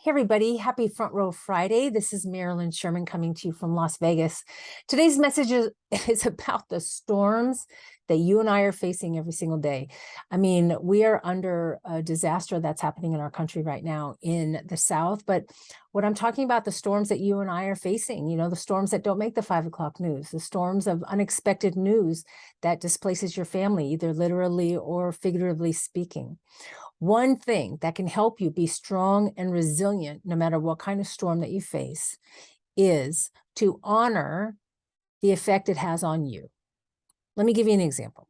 Hey everybody, happy Front Row Friday. This is Marilyn Sherman coming to you from Las Vegas. Today's message is about the storms that you and I are facing every single day. I mean, we are under a disaster that's happening in our country right now in the South, but what I'm talking about, the storms that you and I are facing, the storms that don't make the 5 o'clock news, the storms of unexpected news that displaces your family, either literally or figuratively speaking. One thing that can help you be strong and resilient, no matter what kind of storm that you face, is to honor the effect it has on you. Let me give you an example.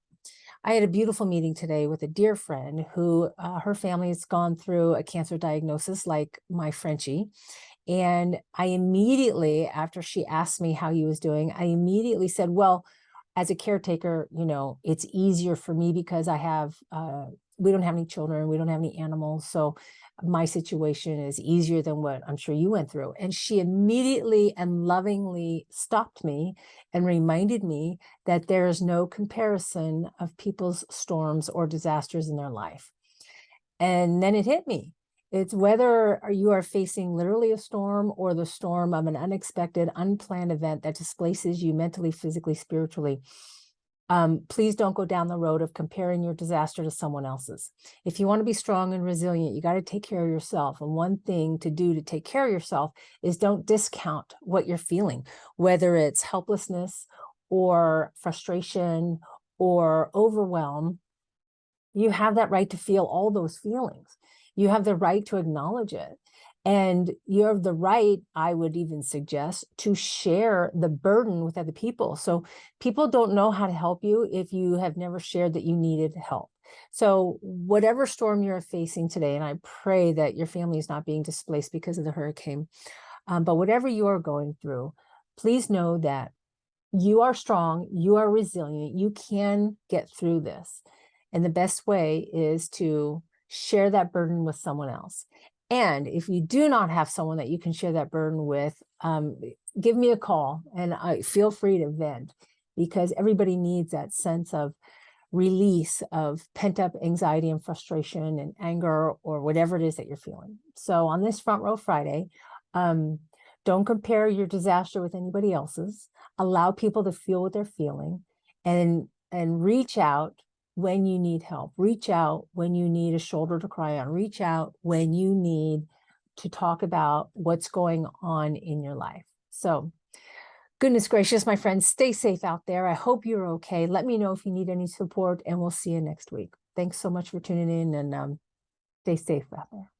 I had a beautiful meeting today with a dear friend who her family has gone through a cancer diagnosis like my Frenchie. And I immediately, after she asked me how he was doing, I immediately said, well, as a caretaker, it's easier for me because I have, we don't have any children, we don't have any animals. So my situation is easier than what I'm sure you went through. And she immediately and lovingly stopped me and reminded me that there is no comparison of people's storms or disasters in their life. And then it hit me. It's whether you are facing literally a storm or the storm of an unexpected, unplanned event that displaces you mentally, physically, spiritually. Please don't go down the road of comparing your disaster to someone else's. If you want to be strong and resilient, you got to take care of yourself. And one thing to do to take care of yourself is don't discount what you're feeling, whether it's helplessness or frustration or overwhelm. You have that right to feel all those feelings. You have the right to acknowledge it. And you have the right, I would even suggest, to share the burden with other people. So people don't know how to help you if you have never shared that you needed help. So whatever storm you're facing today, and I pray that your family is not being displaced because of the hurricane, but whatever you are going through, please know that you are strong, you are resilient, you can get through this. And the best way is to share that burden with someone else. And if you do not have someone that you can share that burden with, give me a call and feel free to vent, because everybody needs that sense of release of pent-up anxiety and frustration and anger or whatever it is that you're feeling. So on this Front Row Friday, don't compare your disaster with anybody else's. Allow people to feel what they're feeling and reach out when you need help. Reach out when you need a shoulder to cry on. Reach out when you need to talk about what's going on in your life. So goodness gracious, my friends, stay safe out there. I hope you're okay. Let me know if you need any support, and we'll see you next week. Thanks so much for tuning in, and stay safe out there.